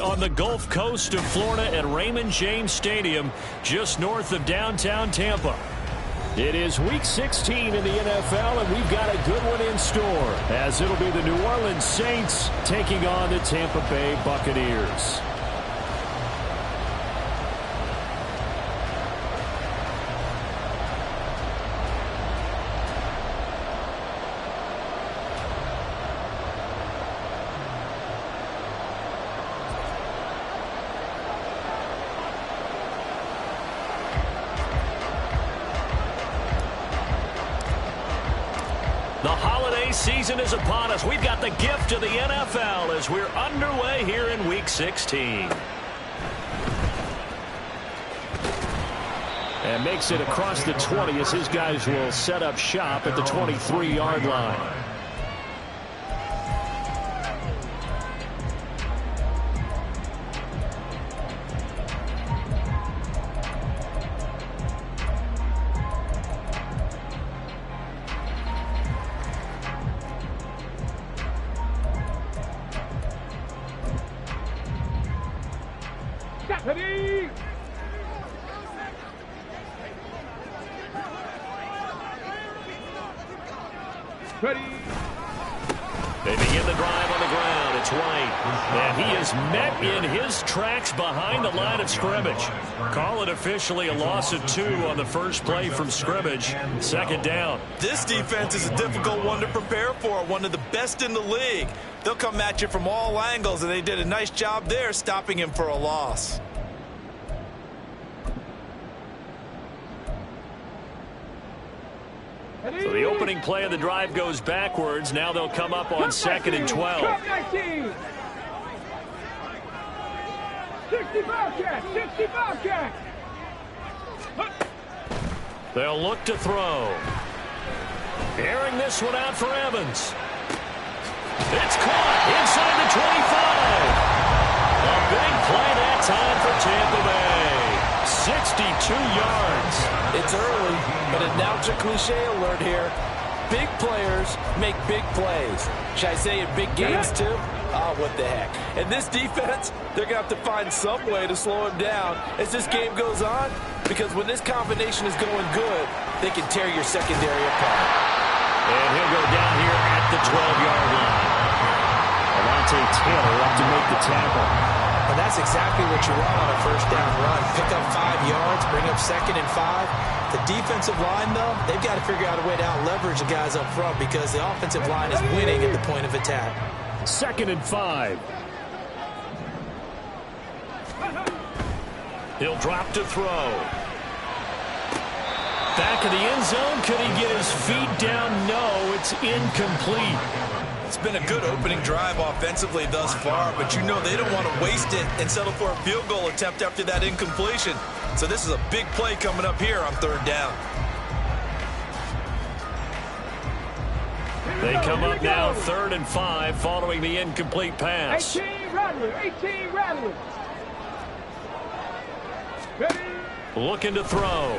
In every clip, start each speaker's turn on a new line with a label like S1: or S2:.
S1: On the Gulf Coast of Florida at Raymond James Stadium, just north of downtown Tampa. It is Week 16 in the NFL, and we've got a good one in store, as it'll be the New Orleans Saints taking on the Tampa Bay Buccaneers. The holiday season is upon us. We've got the gift of the NFL as we're underway here in Week 16. And makes it across the 20 as his guys will set up shop at the 23-yard line.
S2: Ready? Ready?
S1: They begin the drive on the ground. It's White. And he is met in his tracks behind the line of scrimmage. Call it officially a loss of 2 on the first play from scrimmage. Second down.
S3: This defense is a difficult one to prepare for. One of the best in the league. They'll come at you from all angles, and they did a nice job there stopping him for a loss.
S1: So the opening play of the drive goes backwards. Now they'll come up on 2nd and 12.
S2: 65 catch.
S1: They'll look to throw. Airing this one out for Evans. It's caught inside the 25. A big play that time for Tampa Bay. 62 yards.
S3: It's early, but announcer cliche alert here. Big players make big plays. Should I say in big games too? Oh, what the heck. And this defense, they're going to have to find some way to slow him down as this game goes on, because when this combination is going good, they can tear your secondary apart.
S1: And he'll go down here at the 12-yard line. Alontae Taylor up to make the tackle.
S4: And that's exactly what you want on a first down run. Pick up 5 yards, bring up 2nd and 5. The defensive line, though, they've got to figure out a way to out-leverage the guys up front because the offensive line is winning at the point of attack.
S1: 2nd and 5. He'll drop to throw. Back of the end zone. Could he get his feet down? No, it's incomplete.
S3: It's been a good opening drive offensively thus far, but you know they don't want to waste it and settle for a field goal attempt after that incompletion. So this is a big play coming up here on 3rd down.
S1: They come up now 3rd and 5 following the incomplete pass.
S2: 18 Rattler. Ready?
S1: Looking to throw.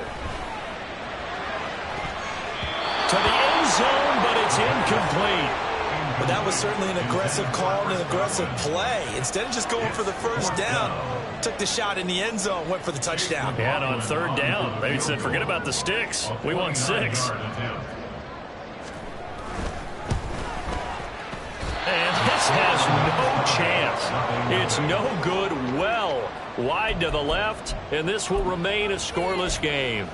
S1: To the end zone, but it's incomplete.
S3: But that was certainly an aggressive call and an aggressive play. Instead of just going for the first down, took the shot in the end zone, went for the touchdown.
S1: Yeah, and on 3rd down, they said, forget about the sticks. We want 6. And this has no chance. It's no good. Well wide to the left, and this will remain a scoreless game.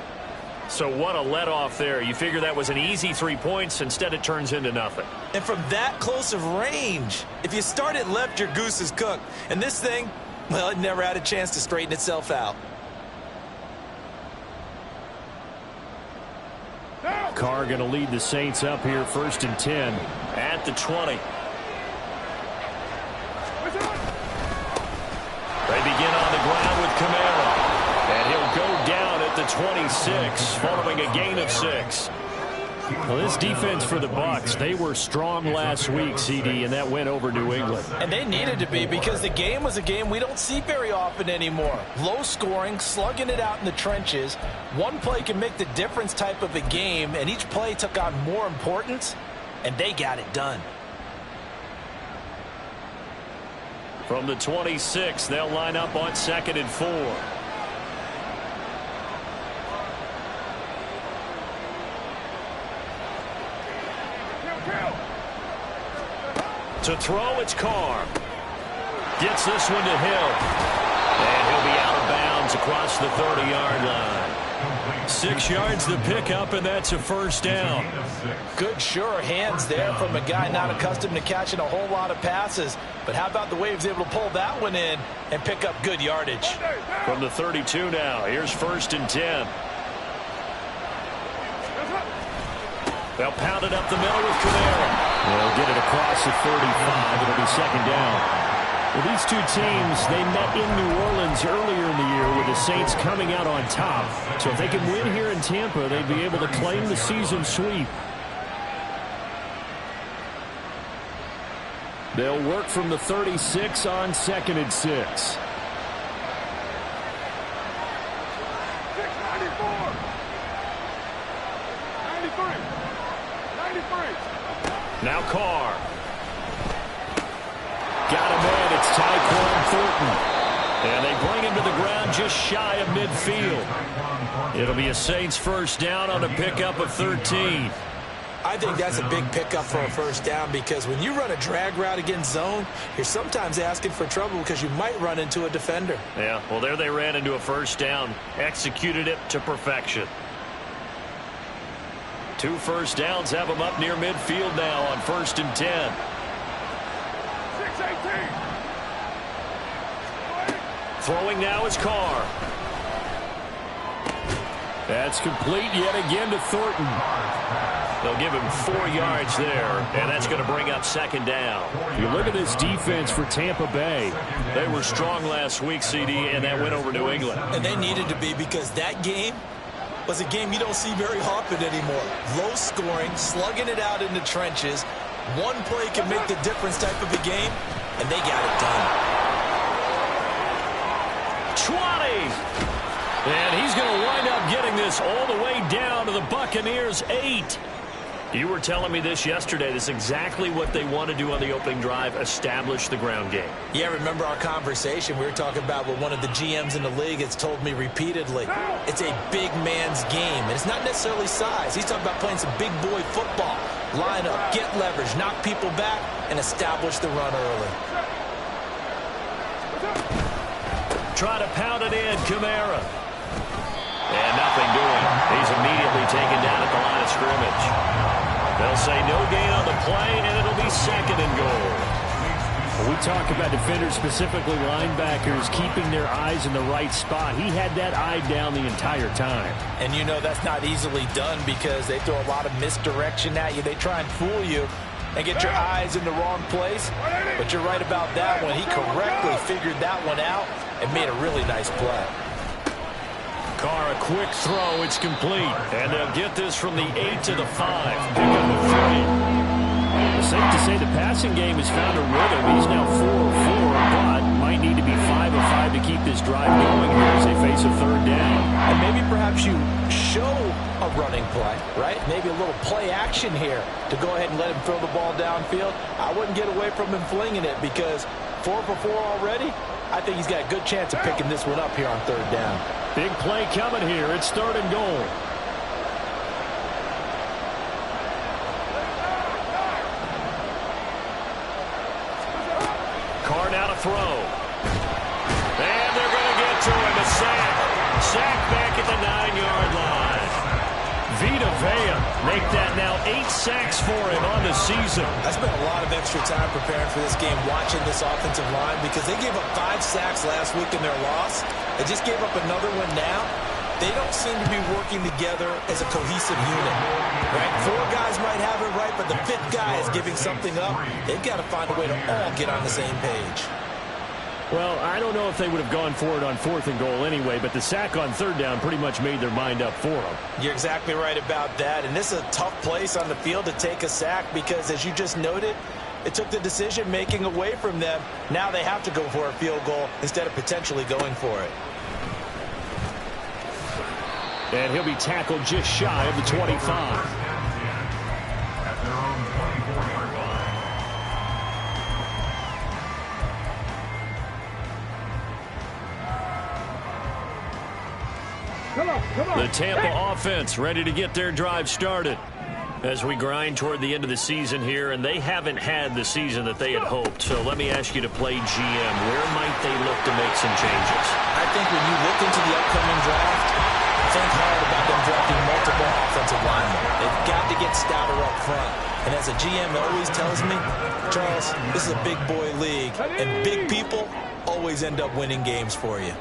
S1: So what a let-off there. You figure that was an easy 3 points. Instead, it turns into nothing.
S3: And from that close of range, if you start it left, your goose is cooked. And this thing, well, it never had a chance to straighten itself out.
S1: Carr going to lead the Saints up here 1st and 10 at the 20. They begin on the ground with Kamara. And he'll go down at the 26 following a gain of 6. Well, this defense for the Bucs, they were strong last week, CD, and that went over New England.
S3: And they needed to be because the game was a game we don't see very often anymore. Low scoring, slugging it out in the trenches. One play can make the difference type of a game, and each play took on more importance, and they got it done.
S1: From the 26, they'll line up on 2nd and 4. To throw, it's Carr. Gets this one to Hill. And he'll be out of bounds across the 30-yard line. 6 yards to pick up, and that's a first down.
S3: Good, sure hands there from a guy not accustomed to catching a whole lot of passes. But how about the way he was able to pull that one in and pick up good yardage?
S1: From the 32 now, here's 1st and 10. They'll pound it up the middle with Kamara. They'll get it across the 35. It'll be 2nd down. Well, these two teams, they met in New Orleans earlier in the year with the Saints coming out on top. So if they can win here in Tampa, they'd be able to claim the season sweep. They'll work from the 36 on 2nd and 6. Now Carr. Got him in. It's Tyquan Thornton. And they bring him to the ground just shy of midfield. It'll be a Saints first down on a pickup of 13.
S4: I think that's a big pickup for a first down because when you run a drag route against zone, you're sometimes asking for trouble because you might run into a defender.
S1: Yeah, well, there they ran into a first down. Executed it to perfection. 2 first downs have them up near midfield now on 1st and 10. 6-18. Throwing now is Carr. That's complete yet again to Thornton. They'll give him 4 yards there, and that's going to bring up 2nd down. You look at this defense for Tampa Bay. They were strong last week, CD, and that went over New England.
S4: And they needed to be because that game was a game you don't see very often anymore. Low scoring, slugging it out in the trenches. One play can make the difference type of a game, and they got it done.
S1: 20! And he's going to wind up getting this all the way down to the Buccaneers' 8. You were telling me this yesterday. This is exactly what they want to do on the opening drive, establish the ground game.
S4: Yeah, remember our conversation we were talking about with one of the GMs in the league has told me repeatedly, it's a big man's game. And it's not necessarily size. He's talking about playing some big boy football. Line up, get leverage, knock people back, and establish the run early.
S1: Try to pound it in, Kamara. And nothing doing. He's immediately taken down at the line of scrimmage. They'll say no gain on the play, and it'll be 2nd and goal. When we talk about defenders, specifically linebackers, keeping their eyes in the right spot. He had that eye down the entire time.
S3: And you know that's not easily done because they throw a lot of misdirection at you. They try and fool you and get your eyes in the wrong place. But you're right about that one. He correctly figured that one out and made a really nice play.
S1: Carr, a quick throw. It's complete. And they'll get this from the 8 to the 5. Pick up a 3. It's safe to say the passing game has found a rhythm. He's now 4 of 4, but might need to be 5 of 5 to keep this drive going here as they face a 3rd down.
S3: And maybe perhaps you show a running play, right? Maybe a little play action here to go ahead and let him throw the ball downfield. I wouldn't get away from him flinging it because 4 for 4 already. I think he's got a good chance of picking this one up here on 3rd down.
S1: Big play coming here. It's 3rd and goal. Carr now to throw. And they're going to get to him. A sack. Sack back at the 9-yard line. Vita Vea make that now 8 sacks for him on the season.
S4: I spent a lot of extra time preparing for this game watching this offensive line because they gave up 5 sacks last week in their loss. They just gave up another one now. They don't seem to be working together as a cohesive unit. Right? 4 guys might have it right, but the 5th guy is giving something up. They've got to find a way to all get on the same page.
S1: Well, I don't know if they would have gone for it on 4th and goal anyway, but the sack on 3rd down pretty much made their mind up for them.
S4: You're exactly right about that, and this is a tough place on the field to take a sack because, as you just noted, it took the decision-making away from them. Now they have to go for a field goal instead of potentially going for it.
S1: And he'll be tackled just shy of the 25.
S2: Come on.
S1: The Tampa offense ready to get their drive started as we grind toward the end of the season here, and they haven't had the season that they had hoped. So let me ask you to play GM. Where might they look to make some changes?
S4: I think when you look into the upcoming draft, think hard about them drafting multiple offensive linemen. They've got to get stouter up front. And as a GM always tells me, Charles, this is a big boy league, and big people always end up winning games for you.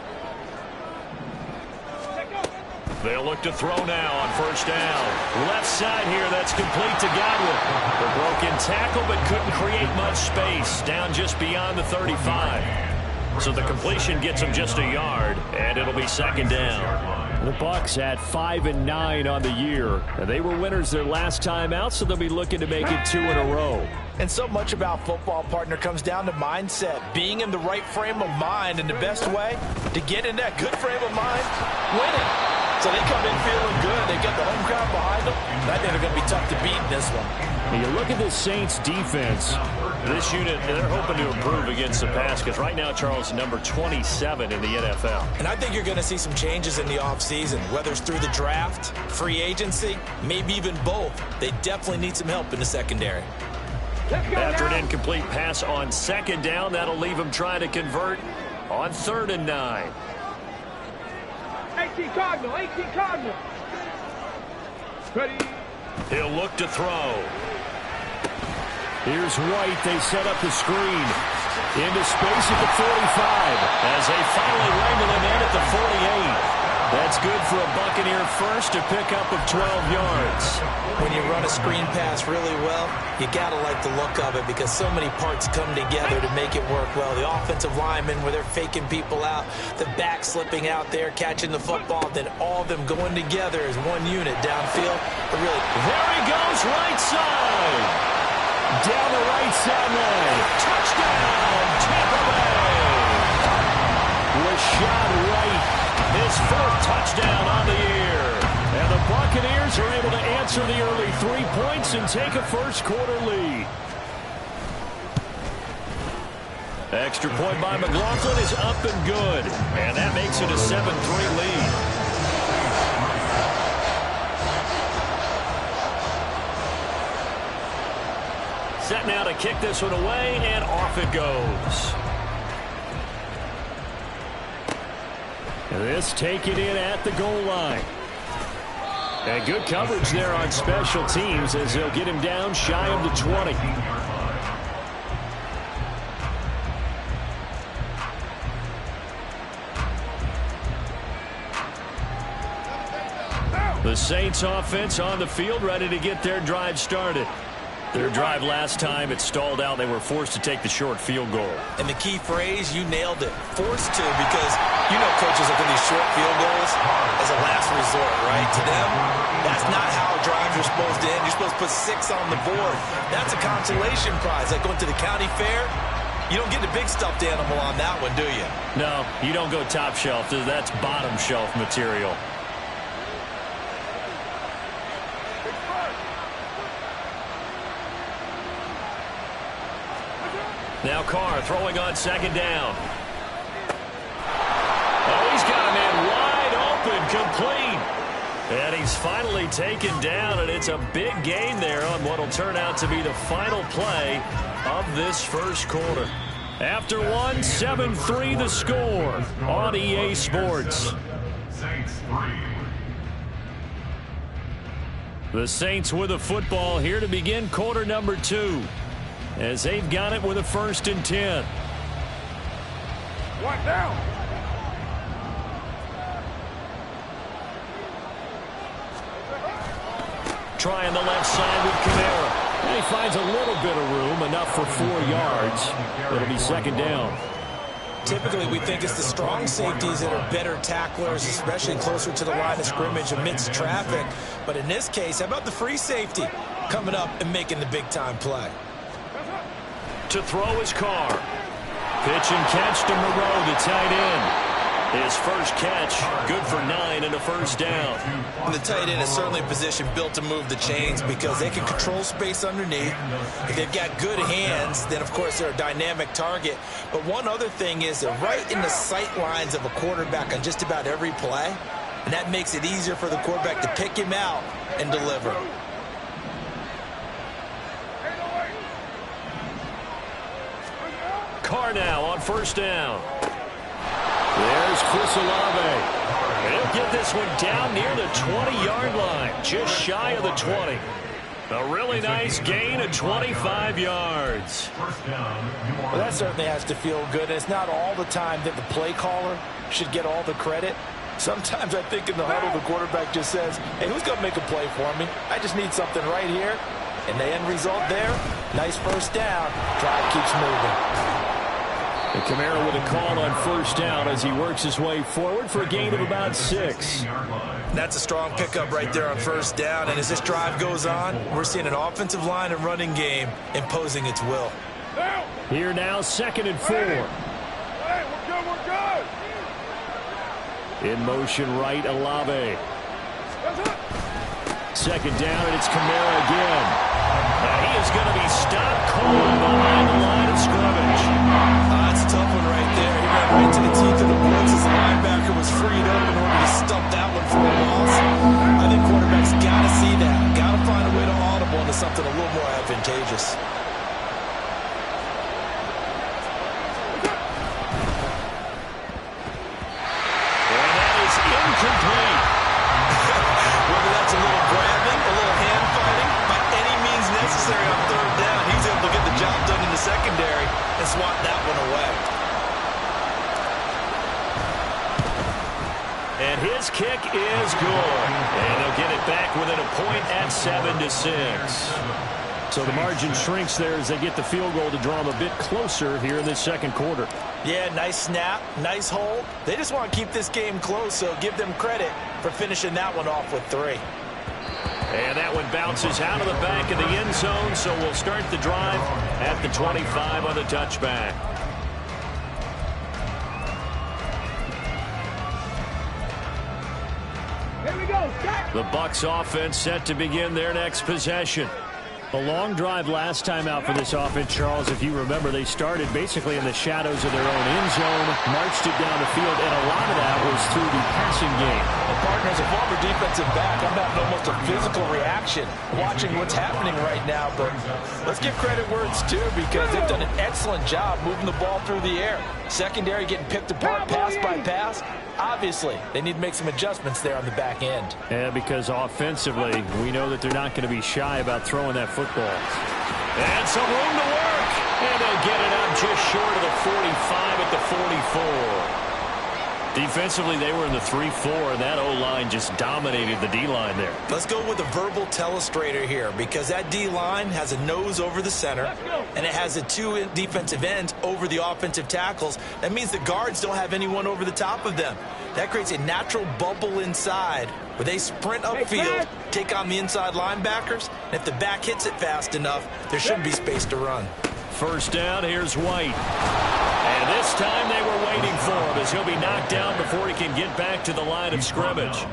S1: They'll look to throw now on 1st down. Left side here, that's complete to Godwin. The broken tackle, but couldn't create much space. Down just beyond the 35. So the completion gets him just a yard, and it'll be 2nd down. The Bucs at 5-9 on the year. And they were winners their last time out, so they'll be looking to make it 2 in a row.
S4: And so much about football, partner, comes down to mindset. Being in the right frame of mind, and the best way to get in that good frame of mind, winning. So they come in feeling good. They get the home crowd behind them. I think they're going to be tough to beat in this one.
S1: When you look at the Saints defense, this unit, they're hoping to improve against the pass because right now, Charles, number 27 in the NFL.
S4: And I think you're going to see some changes in the offseason, whether it's through the draft, free agency, maybe even both. They definitely need some help in the secondary.
S1: After an incomplete pass on 2nd down, that'll leave him trying to convert on 3rd and 9.
S2: 18 Cardinal. Ready.
S1: He'll look to throw. Here's White. They set up the screen. Into space at the 45 as they finally wrangle him in at the 48. That's good for a Buccaneer first to pick up of 12 yards.
S4: When you run a screen pass really well, you got to like the look of it because so many parts come together to make it work well. The offensive linemen, where they're faking people out, the back slipping out there, catching the football, then all of them going together as one unit downfield. But really,
S1: there he goes, right side. Down the right sideline. Touchdown, Tampa Bay. Rashad White. His 4th touchdown on the year. And the Buccaneers are able to answer the early 3 points and take a first-quarter lead. Extra point by McLaughlin is up and good. And that makes it a 7-3 lead. Set now to kick this one away, and off it goes. This taken in at the goal line. And good coverage there on special teams as they'll get him down shy of the 20. The Saints offense on the field ready to get their drive started. Their drive last time, it stalled out. They were forced to take the short field goal.
S4: And the key phrase, you nailed it. Forced to, because you know coaches look at these short field goals as a last resort, right? To them, that's not how drives are supposed to end. You're supposed to put 6 on the board. That's a consolation prize. Like going to the county fair, you don't get the big stuffed animal on that one, do you?
S1: No, you don't go top shelf. That's bottom shelf material. Now Carr throwing on 2nd down. Oh, he's got a man wide open, complete. And he's finally taken down, and it's a big gain there on what will turn out to be the final play of this first quarter. After one, 7-3 the score on EA Sports. The Saints with the football here to begin quarter number 2. As they've got it with a 1st and 10.
S2: One down.
S1: Trying the left side with Kamara. And he finds a little bit of room, enough for 4 yards. It'll be 2nd down.
S4: Typically, we think it's the strong safeties that are better tacklers, especially closer to the line of scrimmage amidst traffic. But in this case, how about the free safety coming up and making the big-time play?
S1: To throw his Carr. Pitch and catch to Moreau, the tight end. His first catch, good for 9 and a first down.
S4: And the tight end is certainly a position built to move the chains because they can control space underneath. If they've got good hands, then, of course, they're a dynamic target. But one other thing is they're right in the sight lines of a quarterback on just about every play, and that makes it easier for the quarterback to pick him out and deliver.
S1: Carr now on first down. There's Chris Olave. He'll get this one down near the 20-yard line, just shy of the 20. A really nice gain of 25 yards.
S3: Well, that certainly has to feel good. It's not all the time that the play caller should get all the credit. Sometimes I think in the huddle, the quarterback just says, hey, who's going to make a play for me? I just need something right here. And the end result there, nice first down. Drive keeps moving.
S1: And Kamara with a call on first down as he works his way forward for a gain of about 6.
S4: That's a strong pickup right there on first down. And as this drive goes on, we're seeing an offensive line and running game imposing its will.
S1: Here now, 2nd and 4.
S2: Hey, we're good.
S1: In motion right, Olave. 2nd down, and it's Kamara again. And he is going to be stopped cold behind the line of scrimmage.
S4: That's a tough one right there. He ran right to the teeth of the blitz as the linebacker was freed up in order to stump that one for a loss. I think quarterbacks got to see that. Got to find a way to audible into something a little more advantageous.
S1: And that is incomplete.
S4: Whether that's a little grabbing, a little hand fighting, by any means necessary on third down, he's able to get the job done in the secondary and swat that one away.
S1: And his kick is good. And they'll get it back within a point at 7-6. So the margin shrinks there as they get the field goal to draw them a bit closer here in this second quarter.
S4: Yeah, nice snap, nice hold. They just want to keep this game close, so give them credit for finishing that one off with 3.
S1: And that one bounces out of the back of the end zone, so we'll start the drive at the 25 on the touchback.
S2: Here we go. Jack.
S1: The Bucs offense set to begin their next possession. A long drive last time out for this offense, Charles. If you remember, they started basically in the shadows of their own end zone, marched it down the field, and a lot of that was through the passing game.
S3: Well, partner, as a former defensive back, I'm having almost a physical reaction watching what's happening right now. But let's give credit where it's due because they've done an excellent job moving the ball through the air. Secondary getting picked apart pass by pass. Obviously, they need to make some adjustments there on the back end.
S1: Yeah, because offensively, we know that they're not going to be shy about throwing that football. And some room to work. And they'll get it up just short of the 45 at the 44. Defensively, they were in the 3-4, and that O-line just dominated the D-line there.
S4: Let's go with a verbal telestrator here because that D-line has a nose over the center, and it has the 2 defensive ends over the offensive tackles. That means the guards don't have anyone over the top of them. That creates a natural bubble inside where they sprint upfield, take on the inside linebackers, and if the back hits it fast enough, there shouldn't be space to run.
S1: First down, here's White. And this time they were waiting for him as he'll be knocked down before he can get back to the line of scrimmage.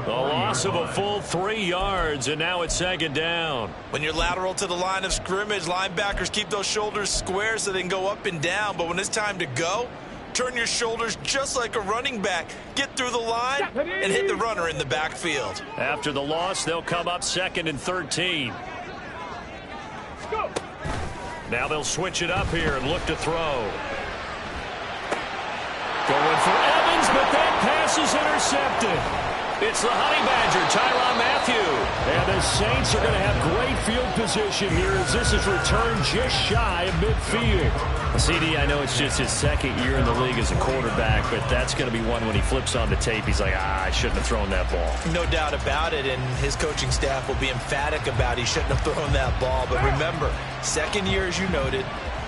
S1: The loss of a full 3 yards, and now it's 2nd down.
S4: When you're lateral to the line of scrimmage, linebackers keep those shoulders square so they can go up and down. But when it's time to go, turn your shoulders just like a running back. Get through the line and hit the runner in the backfield.
S1: After the loss, they'll come up 2nd and 13.
S2: Let's go.
S1: Now they'll switch it up here and look to throw. Going for Evans, but that pass is intercepted. It's the Honey Badger, Tyrann Mathieu. And the Saints are going to have great field position here as this is returned just shy of midfield. CD, I know it's just his 2nd year in the league as a quarterback, but that's going to be one when he flips on the tape. He's like, I shouldn't have thrown that ball.
S4: No doubt about it, and his coaching staff will be emphatic about he shouldn't have thrown that ball. But remember, 2nd year, as you noted,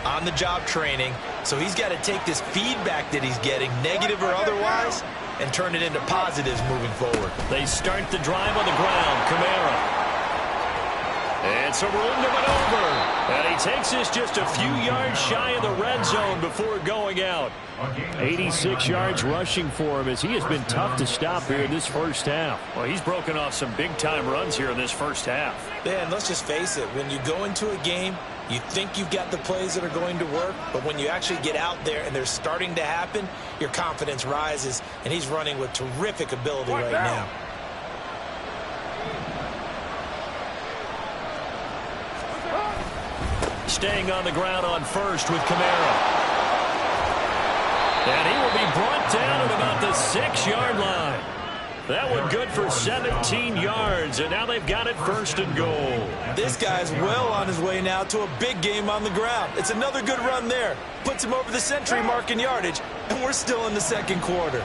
S4: on-the-job training, so he's got to take this feedback that he's getting, negative or otherwise, and turn it into positives moving forward.
S1: They start the drive on the ground. Kamara. It's a room to maneuver. And he takes this just a few yards shy of the red zone before going out. 86 yards rushing for him as he has been tough to stop here in this first half. Well, he's broken off some big-time runs here in this first half.
S4: Yeah, and let's just face it. When you go into a game, you think you've got the plays that are going to work, but when you actually get out there and they're starting to happen, your confidence rises, and he's running with terrific ability right now.
S1: Staying on the ground on first with Kamara. And he will be brought down at about the 6-yard line. That one good for 17 yards, and now they've got it first and goal.
S4: This guy's well on his way now to a big game on the ground. It's another good run there. Puts him over the century mark in yardage, and we're still in the second quarter.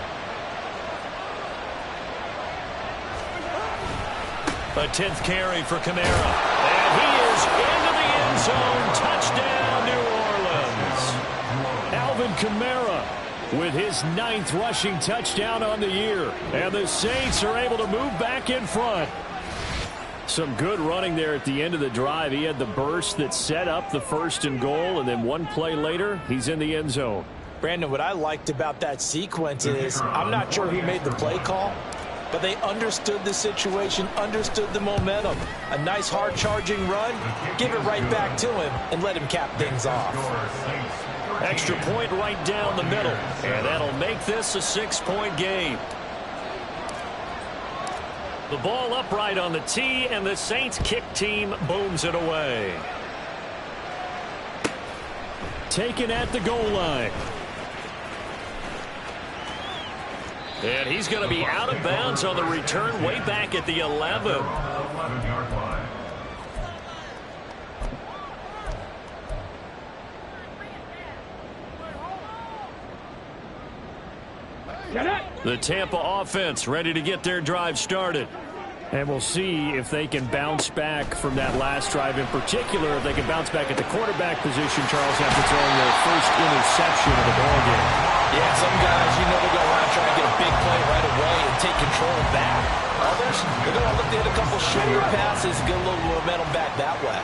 S1: A 10th carry for Kamara. And he is into the end zone. Touchdown, New Orleans. Alvin Kamara with his 9th rushing touchdown on the year. And the Saints are able to move back in front. Some good running there at the end of the drive. He had the burst that set up the first and goal, and then one play later, he's in the end zone.
S4: Brandon, what I liked about that sequence is I'm not sure who made the play call, but they understood the situation, understood the momentum. A nice hard-charging run, give it right back to him, and let him cap things off.
S1: Extra point right down the middle, and that'll make this a 6-point game. The ball upright on the tee, and the Saints kick team booms it away. Taken at the goal line. And he's going to be out of bounds on the return way back at the 11. The Tampa offense ready to get their drive started. And we'll see if they can bounce back from that last drive in particular, if they can bounce back at the quarterback position, Charles, after throwing their first interception of the ballgame.
S4: Yeah, some guys, they're going to want to try and get a big play right away and take control back. Others, they're going to look to hit a couple shorter passes and get a little momentum back that way.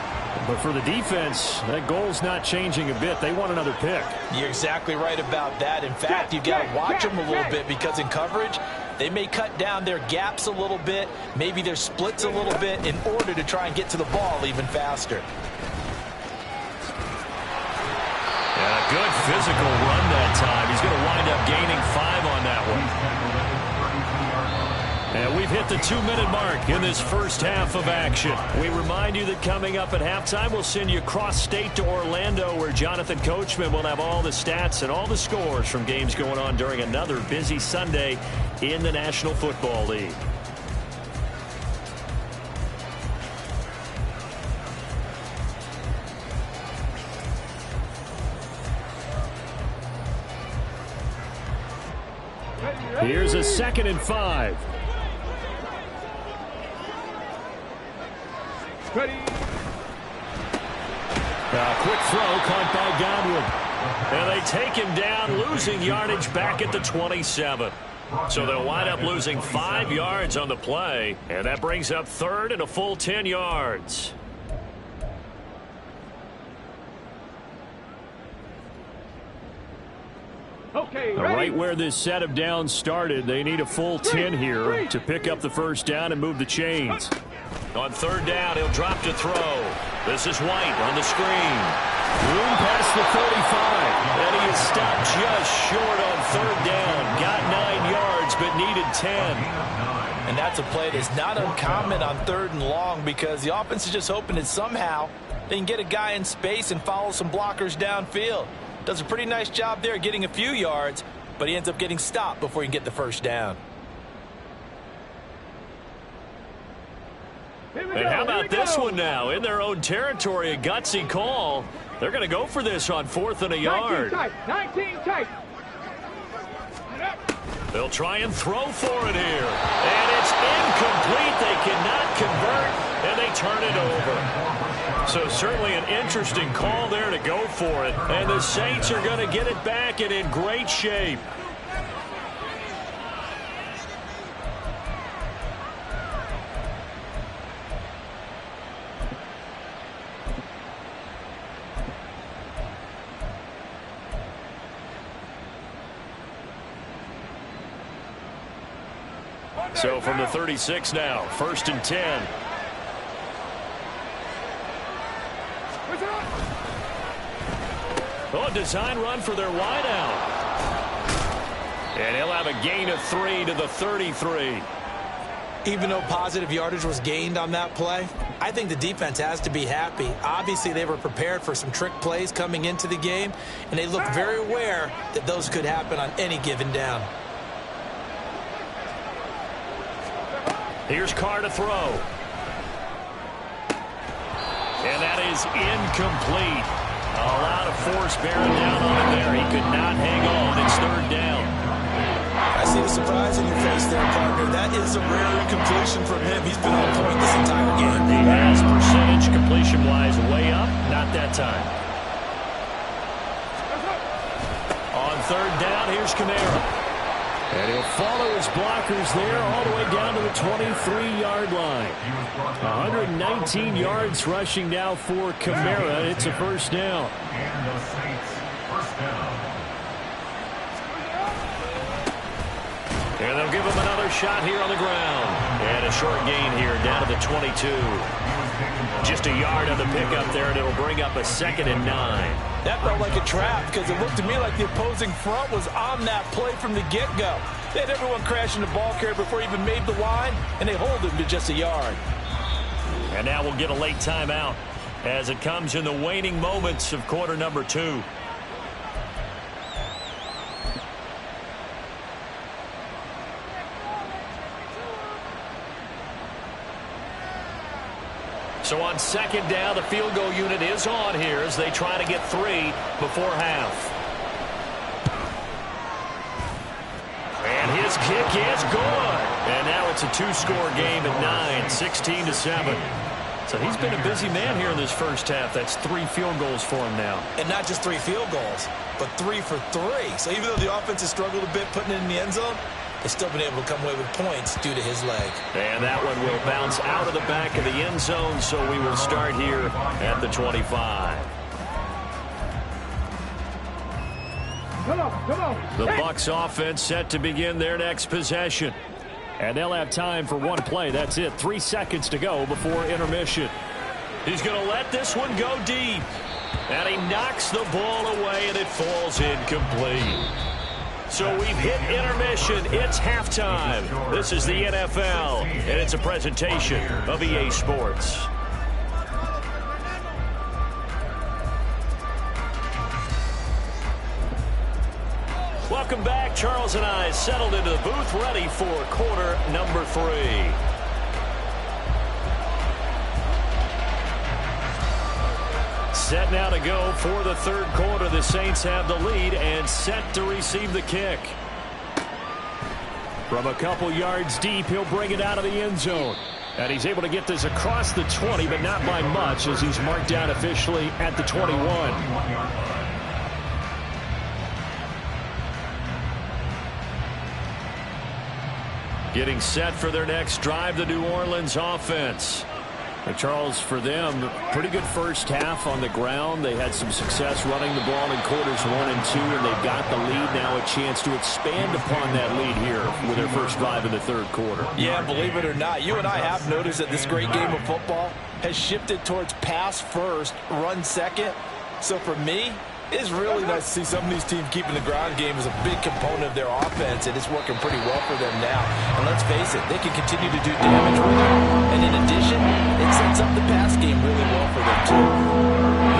S1: But for the defense, that goal's not changing a bit. They want another pick.
S4: You're exactly right about that. In fact, you've got to watch them a little bit because in coverage, they may cut down their gaps a little bit, maybe their splits a little bit in order to try and get to the ball even faster.
S1: And a good physical run that time. He's going to wind up gaining 5 on that one. And we've hit the 2-minute mark in this first half of action. We remind you that coming up at halftime, we'll send you cross-state to Orlando, where Jonathan Coachman will have all the stats and all the scores from games going on during another busy Sunday in the National Football League. Here's a 2nd and 5.
S2: Ready.
S1: A quick throw caught by Godwin. And they take him down, losing yardage back at the 27. So they'll wind up losing 5 yards on the play. And that brings up 3rd and a full 10 yards.
S2: Okay,
S1: right where this set of downs started, they need a full 10 here to pick up the first down and move the chains. On 3rd down, he'll drop to throw. This is White on the screen. Room past the 35. And he is stopped just short on 3rd down. Got 9 yards, but needed 10.
S4: And that's a play that's not uncommon on 3rd and long because the offense is just hoping that somehow they can get a guy in space and follow some blockers downfield. Does a pretty nice job there getting a few yards, but he ends up getting stopped before he can get the first down.
S1: And how about this one now? In their own territory, a gutsy call. They're going to go for this on 4th and a yard.
S2: 19 tight.
S1: They'll try and throw for it here. And it's incomplete. They cannot convert, and they turn it over. So certainly an interesting call there to go for it. And the Saints are going to get it back and in great shape. So from the 36 now, 1st and 10. Oh, design run for their wideout. And he'll have a gain of 3 to the 33.
S4: Even though positive yardage was gained on that play, I think the defense has to be happy. Obviously, they were prepared for some trick plays coming into the game, and they looked very aware that those could happen on any given down.
S1: Here's Carr to throw. And that is incomplete. A lot of force bearing down on him there. He could not hang on. It's 3rd down.
S4: I see the surprise in your face there, partner. That is a rare incompletion from him. He's been on point this entire game.
S1: He has percentage completion-wise way up. Not that time. On 3rd down, here's Kamara. And he'll follow his blockers there all the way down to the 23-yard line. 119 yards rushing now for Kamara. It's a 1st down. And they'll give him another shot here on the ground. And a short gain here down to the 22. Just a yard on the pickup there, and it'll bring up a 2nd and 9.
S3: That felt like a trap because it looked to me like the opposing front was on that play from the get-go. They had everyone crashing the ball carrier before he even made the line, and they hold him to just a yard.
S1: And now we'll get a late timeout as it comes in the waning moments of quarter number 2. So on 2nd down, the field goal unit is on here as they try to get 3 before half. And his kick is good. And now it's a 2-score game at 9, 16-7. So he's been a busy man here in this first half. That's 3 field goals for him now.
S4: And not just 3 field goals, but 3 for 3. So even though the offense has struggled a bit putting it in the end zone, they've still been able to come away with points due to his leg.
S1: And that one will bounce out of the back of the end zone, so we will start here at the 25.
S2: Come on.
S1: The Bucs offense set to begin their next possession. And they'll have time for one play. That's it. 3 seconds to go before intermission. He's going to let this one go deep. And he knocks the ball away, and it falls incomplete. So we've hit intermission. It's halftime. This is the NFL, and it's a presentation of EA Sports. Welcome back. Charles and I settled into the booth, ready for quarter number 3. Set now to go for the 3rd quarter. The Saints have the lead and set to receive the kick. From a couple yards deep, he'll bring it out of the end zone. And he's able to get this across the 20, but not by much as he's marked down officially at the 21. Getting set for their next drive, the New Orleans offense. And Charles, for them, pretty good first half on the ground. They had some success running the ball in quarters 1 and 2, and they've got the lead now, a chance to expand upon that lead here with their first drive in the 3rd quarter.
S3: Yeah, believe it or not, you and I have noticed that this great game of football has shifted towards pass first, run second. So for me, it's really nice to see some of these teams keeping the ground game as a big component of their offense, and it's working pretty well for them now. And let's face it, they can continue to do damage with it. And in addition, it sets up the pass game really well for them, too.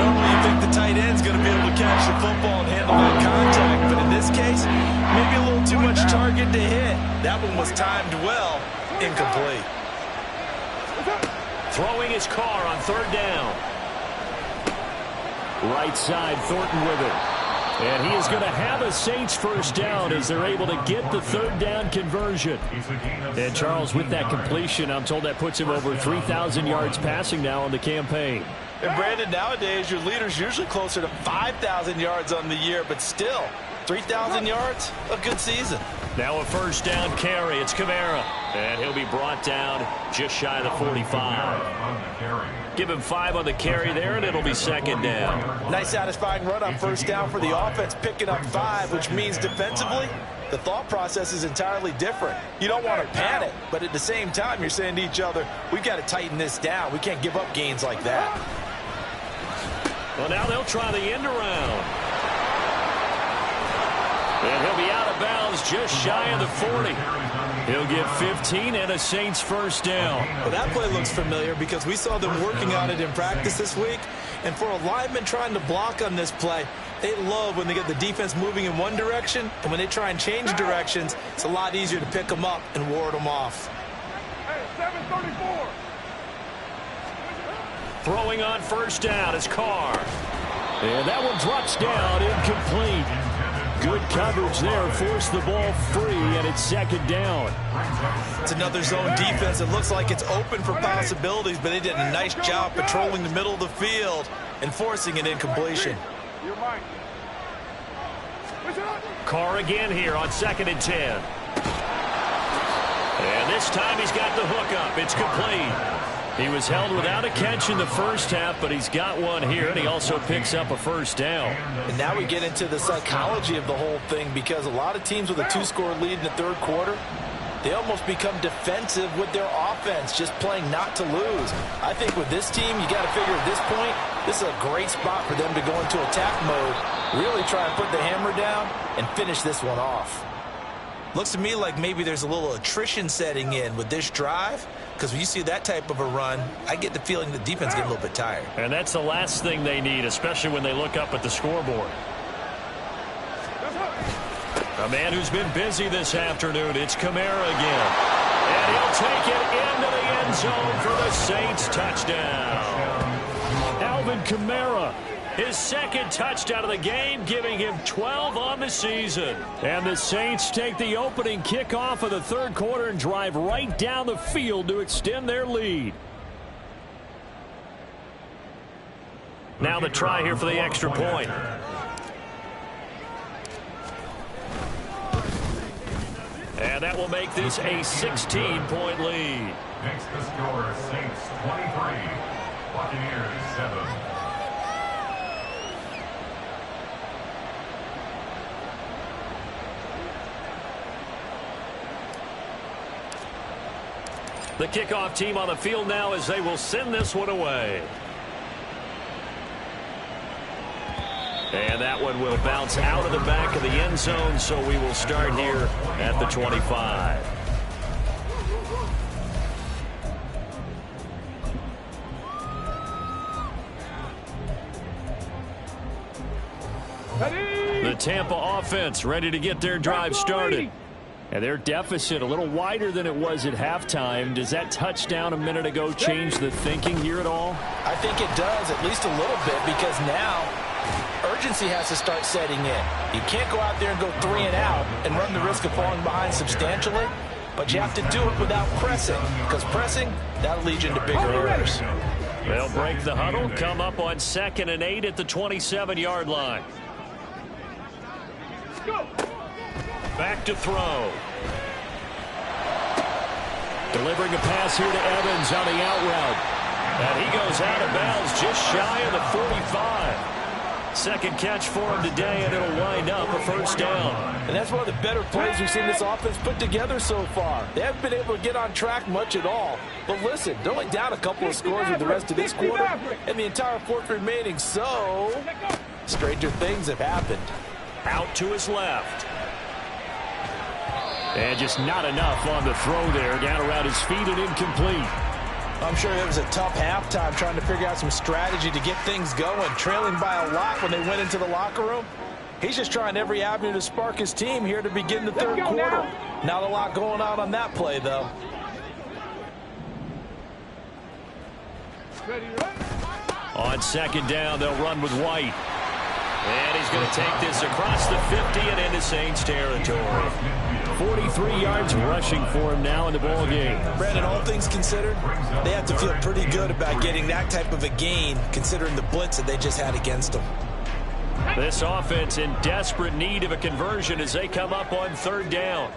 S4: Normally you think the tight end's going to be able to catch the football and handle that contact, but in this case, maybe a little too much target to hit. That one was timed well, incomplete.
S1: Throwing his car on 3rd down. Right side, Thornton with it. And he is going to have a Saints first down as they're able to get the 3rd down conversion. And Charles, with that completion, I'm told that puts him over 3,000 yards passing now on the campaign.
S4: And Brandon, nowadays your leader's usually closer to 5,000 yards on the year, but still, 3,000 yards, a good season.
S1: Now a first down carry. It's Kamara. And he'll be brought down just shy of the 45. Give him 5 on the carry there, and it'll be second down.
S4: Nice satisfying run on first down for the offense, picking up 5, which means defensively, the thought process is entirely different. You don't want to panic, but at the same time, you're saying to each other, we've got to tighten this down. We can't give up gains like that.
S1: Well, now they'll try the end around. And he'll be out of bounds just shy of the 40. He'll get 15 and a Saints first down.
S4: Well, that play looks familiar because we saw them working on it in practice this week. And for a lineman trying to block on this play, they love when they get the defense moving in one direction. And when they try and change directions, it's a lot easier to pick them up and ward them off.
S2: Hey, 734.
S1: Throwing on first down is Carr. And that one drops down, incomplete. Good coverage there, forced the ball free, and it's second down.
S4: It's another zone defense. It looks like it's open for possibilities, but they did a nice job patrolling the middle of the field and forcing an incompletion.
S1: Carr again here on 2nd and 10. And this time he's got the hook up. It's complete. He was held without a catch in the first half, but he's got one here, and he also picks up a first down.
S4: And now we get into the psychology of the whole thing, because a lot of teams with a 2-score lead in the third quarter, they almost become defensive with their offense, just playing not to lose. I think with this team, you got to figure at this point, this is a great spot for them to go into attack mode, really try and put the hammer down and finish this one off. Looks to me like maybe there's a little attrition setting in with this drive, because when you see that type of a run, I get the feeling the defense get a little bit tired.
S1: And that's the last thing they need, especially when they look up at the scoreboard. A man who's been busy this afternoon, it's Kamara again. And he'll take it into the end zone for the Saints touchdown. Alvin Kamara, his second touchdown of the game, giving him 12 on the season. And the Saints take the opening kickoff of the third quarter and drive right down the field to extend their lead. Now the try here for the extra point. And that will make this a 16-point lead.
S5: Makes the score Saints 23, Buccaneers 7.
S1: The kickoff team on the field now as they will send this one away. And that one will bounce out of the back of the end zone, so we will start here at the 25. The Tampa offense ready to get their drive started. And their deficit a little wider than it was at halftime. Does that touchdown a minute ago change the thinking here at all?
S4: I think it does, at least a little bit, because now urgency has to start setting in. You can't go out there and go 3 and out and run the risk of falling behind substantially, but you have to do it without pressing, because pressing, that'll lead you into bigger errors.
S1: They'll break the huddle, come up on 2nd and 8 at the 27-yard line. Back to throw. Delivering a pass here to Evans on the out route. And he goes out of bounds just shy of the 45. Second catch for him today, and it'll wind up a first down.
S3: And that's one of the better plays we've seen this offense put together so far. They haven't been able to get on track much at all. But listen, they're only down a couple of scores with the rest of this quarter and the entire fourth remaining. So, stranger things have happened.
S1: Out to his left. And just not enough on the throw there. Down around his feet and incomplete.
S4: I'm sure it was a tough halftime trying to figure out some strategy to get things going, trailing by a lot when they went into the locker room. He's just trying every avenue to spark his team here to begin the third quarter. Not a lot going on that play, though. On
S1: 2nd down, they'll run with White. And he's going to take this across the 50 and into Saints territory. 43 yards rushing for him now in the ball game.
S4: Brandon, all things considered, they have to feel pretty good about getting that type of a gain considering the blitz that they just had against them.
S1: This offense in desperate need of a conversion as they come up on third down.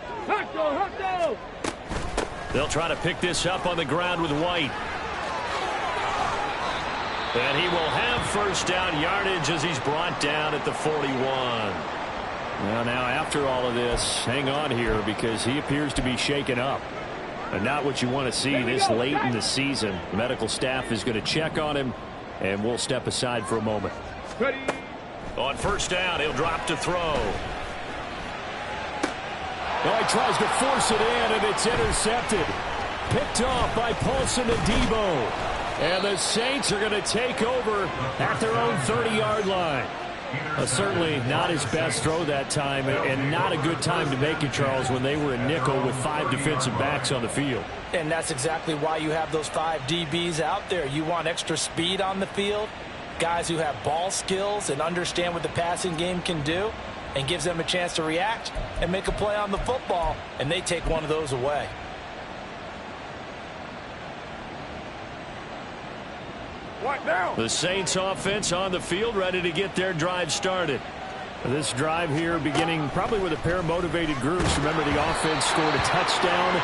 S1: They'll try to pick this up on the ground with White. And he will have first down yardage as he's brought down at the 41. Well, now after all of this, hang on here because he appears to be shaken up. And not what you want to see this late in the season. The medical staff is going to check on him, and we'll step aside for a moment.
S2: Ready.
S1: On first down, he'll drop to throw. Oh, he tries to force it in, and it's intercepted. Picked off by Paulson Adebo. And the Saints are going to take over at their own 30-yard line. Certainly not his best throw that time, and not a good time to make it, Charles, when they were in nickel with 5 defensive backs on the field.
S3: And that's exactly why you have those 5 DBs out there. You want extra speed on the field, guys who have ball skills and understand what the passing game can do, and gives them a chance to react and make a play on the football, and they take one of those away.
S2: What now?
S1: The Saints offense on the field, ready to get their drive started. This drive here beginning probably with a pair of motivated groups. Remember, the offense scored a touchdown.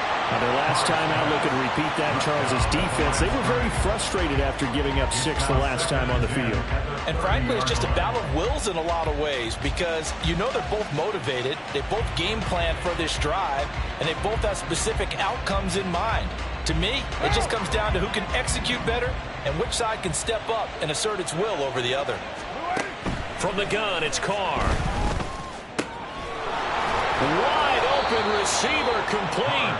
S1: Their last time out, looking to repeat that. Charles's defense, they were very frustrated after giving up 6 the last time on the field.
S3: And frankly, it's just a battle of wills in a lot of ways because you know they're both motivated. They both game plan for this drive, and they both have specific outcomes in mind. To me, it just comes down to who can execute better and which side can step up and assert its will over the other.
S1: From the gun, it's Carr. Wide open receiver complete.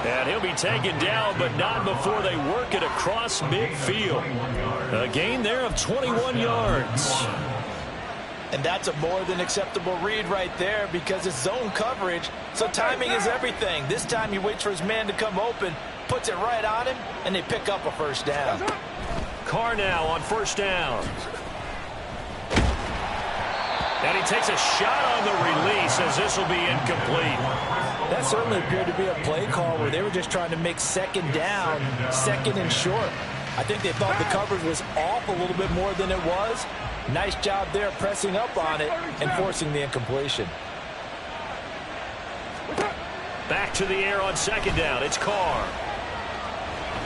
S1: And he'll be taken down, but not before they work it across midfield. A gain there of 21 yards.
S3: And that's a more than acceptable read right there because it's zone coverage, so timing is everything. This time he waits for his man to come open, puts it right on him, and they pick up a first down.
S1: Carr now on first down. And he takes a shot on the release as this will be incomplete.
S3: That certainly appeared to be a play call where they were just trying to make second down, second and short. I think they thought the coverage was off a little bit more than it was. Nice job there pressing up on it and forcing the incompletion.
S1: Back to the air on second down. It's Carr.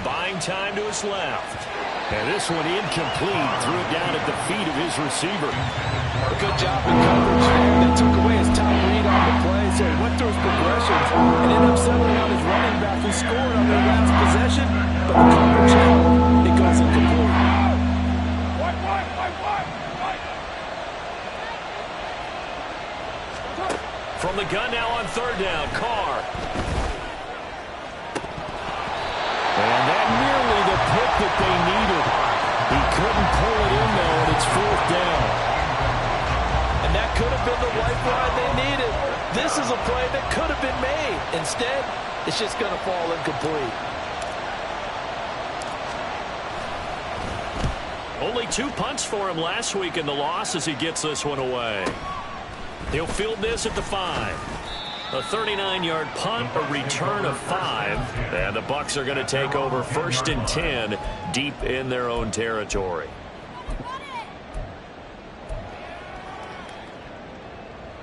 S1: Buying time to his left. And this one incomplete. Threw it down at the feet of his receiver.
S3: A good job in coverage there. They took away his top read on the play, so he went through his progressions and ended up settling on his running back who scored on their last possession. But the coverage held. It goes incomplete.
S1: From the gun now on third down, Carr. And that nearly the pick that they needed. He couldn't pull it in, though, and it's fourth down.
S3: And that could have been the lifeline they needed. This is a play that could have been made. Instead, it's just going to fall incomplete.
S1: Only 2 punts for him last week in the loss as he gets this one away. He'll field this at the 5. A 39-yard punt, a return of 5. And the Bucs are going to take over first and 10 deep in their own territory.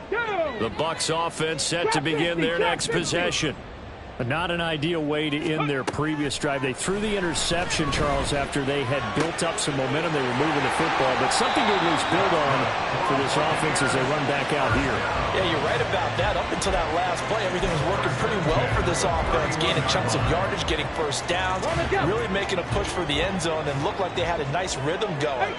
S1: The Bucs offense set to begin their next possession. Not an ideal way to end their previous drive. They threw the interception, Charles, after they had built up some momentum. They were moving the football, but something to at least build on for this offense as they run back out here.
S3: Yeah, you're right about that. Up until that last play, everything was working pretty well for this offense, gaining chunks of yardage, getting first downs, really making a push for the end zone, and looked like they had a nice rhythm going.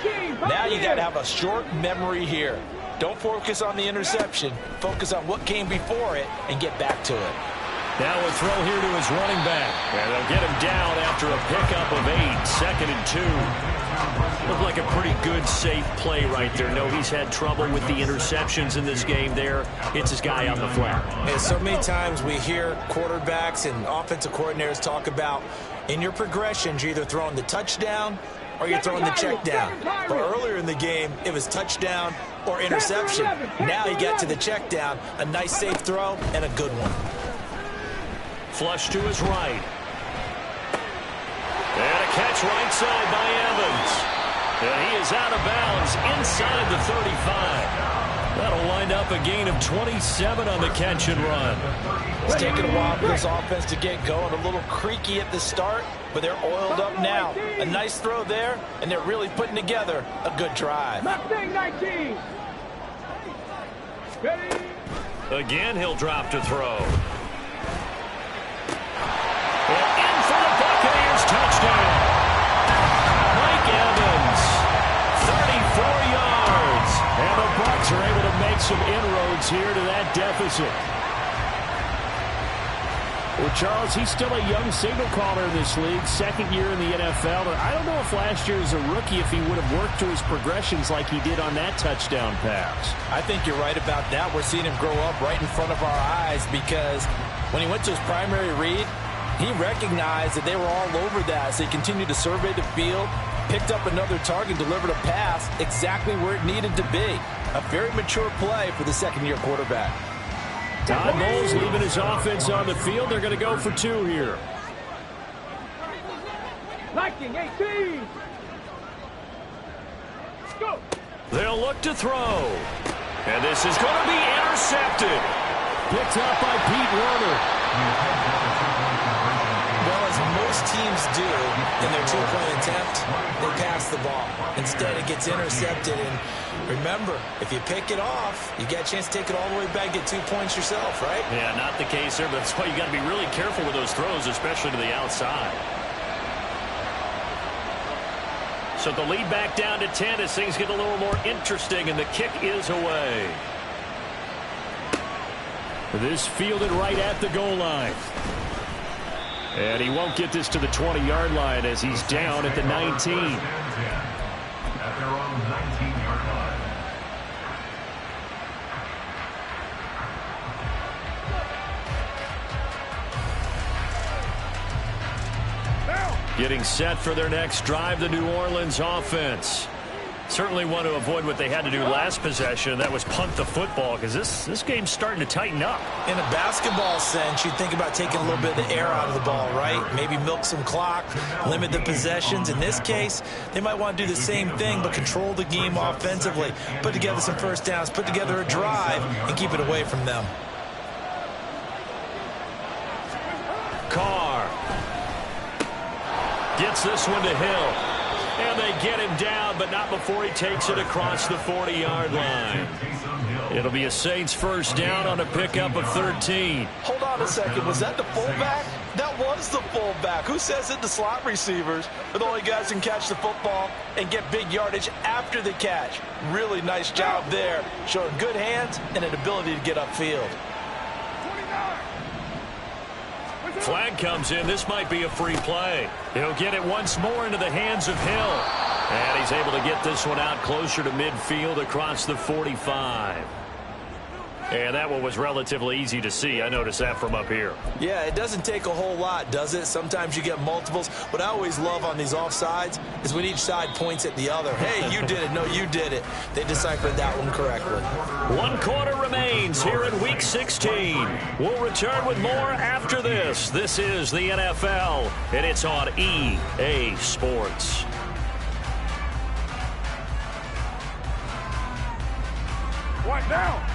S3: Now you got to have a short memory here. Don't focus on the interception. Focus on what came before it and get back to it.
S1: Now a throw here to his running back. And they'll get him down after a pickup of 8. Second and 2. Looked like a pretty good, safe play right there. No, he's had trouble with the interceptions in this game there. Hits his guy on the flat.
S4: And so many times we hear quarterbacks and offensive coordinators talk about in your progressions, you're either throwing the touchdown or you're throwing the check down. But earlier in the game, it was touchdown or interception. Now you get to the check down, a nice safe throw, and a good one.
S1: Flush to his right. And a catch right side by Evans. And he is out of bounds inside the 35. That'll wind up a gain of 27 on the catch and run.
S3: It's taken a while for this offense to get going. A little creaky at the start, but they're oiled up now. A nice throw there, and they're really putting together a good drive.
S1: Again, he'll drop to throw. And in for the Buccaneers touchdown. Mike Evans, 34 yards. And the Bucs are able to make some inroads here to that deficit. Well, Charles, he's still a young signal caller in this league, second year in the NFL. But I don't know if last year as a rookie, if he would have worked through his progressions like he did on that touchdown pass.
S3: I think you're right about that. We're seeing him grow up right in front of our eyes because when he went to his primary read, he recognized that they were all over that. So he continued to survey the field, picked up another target, delivered a pass exactly where it needed to be. A very mature play for the second-year quarterback.
S1: Todd Bowles leaving his offense on the field. They're going to go for two here.
S2: 19-18. Go.
S1: They'll look to throw. And this is going to be intercepted. Picked up by Pete Werner.
S4: Well, as most teams do in their two-point attempt, they pass the ball. Instead, it gets intercepted. And remember, if you pick it off, you get a chance to take it all the way back, get 2 points yourself, right?
S1: Yeah, not the case there, but that's why you got to be really careful with those throws, especially to the outside. So the lead back down to 10 as things get a little more interesting, and the kick is away. This fielded right at the goal line. And he won't get this to the 20-yard line as he's down at the 19.
S5: At their own 19-yard line.
S1: Getting set for their next drive, the New Orleans offense. Certainly want to avoid what they had to do last possession. That was punt the football because this game's starting to tighten up.
S4: In a basketball sense, you think about taking a little bit of the air out of the ball, right? Maybe milk some clock, limit the possessions. In this case, they might want to do the same thing but control the game offensively, put together some first downs, put together a drive, and keep it away from them.
S1: Carr gets this one to Hill. And they get him down, but not before he takes it across the 40-yard line. It'll be a Saints first down on a pickup of 13.
S3: Hold on a second. Was that the fullback? That was the fullback. Who says it? The slot receivers are the only guys who can catch the football and get big yardage after the catch. Really nice job there, showing good hands and an ability to get upfield.
S1: Flag comes in. This might be a free play. He'll get it once more into the hands of Hill. And he's able to get this one out closer to midfield across the 45. And that one was relatively easy to see. I noticed that from up here.
S4: Yeah, it doesn't take a whole lot, does it? Sometimes you get multiples. What I always love on these offsides is when each side points at the other. Hey, you did it. No, you did it. They deciphered that one correctly.
S1: 1 quarter remains here in Week 16. We'll return with more after this. This is the NFL, and it's on EA Sports.
S2: What now?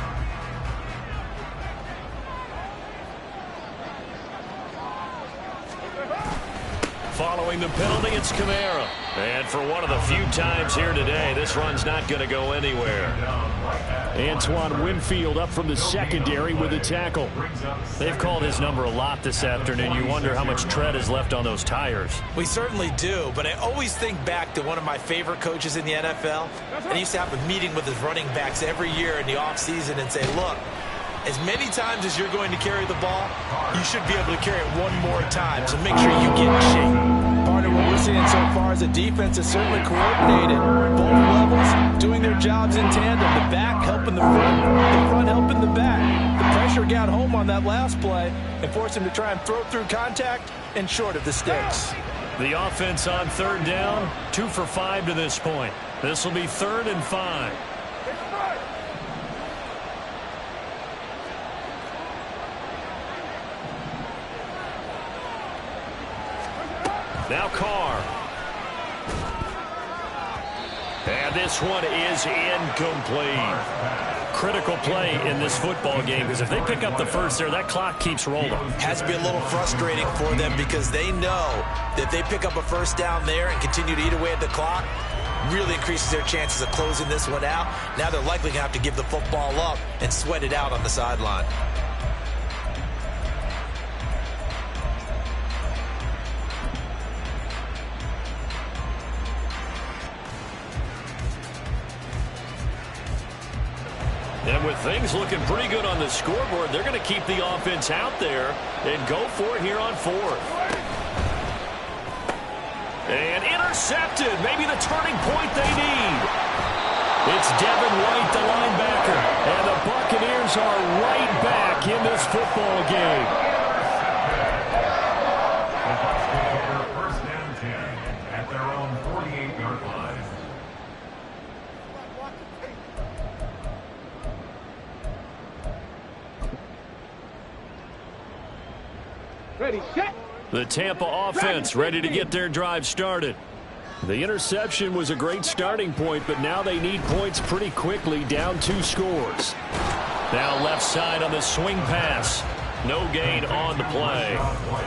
S1: Following the penalty, it's Kamara. And for one of the few times here today, this run's not going to go anywhere. Antoine Winfield up from the secondary with a tackle. They've called his number a lot this afternoon. You wonder how much tread is left on those tires.
S4: We certainly do, but I always think back to one of my favorite coaches in the NFL. And he used to have a meeting with his running backs every year in the offseason and say, look, as many times as you're going to carry the ball, you should be able to carry it one more time, so make sure you get in shape.
S3: Part of what we're seeing so far is the defense is certainly coordinated. Both levels doing their jobs in tandem. The back helping the front helping the back. The pressure got home on that last play and forced him to try and throw through contact and short of the sticks.
S1: The offense on third down, 2 for 5 to this point. This will be 3rd and 5. Now Carr. And this one is incomplete. Critical play in this football game, because if they pick up the first there, that clock keeps rolling.
S4: Has to be a little frustrating for them because they know that if they pick up a first down there and continue to eat away at the clock, really increases their chances of closing this one out. Now they're likely going to have to give the football up and sweat it out on the sideline.
S1: And with things looking pretty good on the scoreboard, they're going to keep the offense out there and go for it here on 4th. And intercepted. Maybe the turning point they need. It's Devin White, the linebacker. And the Buccaneers are right back in this football game.
S5: First down 10 at their own 48-yard line.
S2: Ready, set.
S1: The Tampa offense ready to get their drive started. The interception was a great starting point, but now they need points pretty quickly, down 2 scores. Now left side on the swing pass. No gain on the play,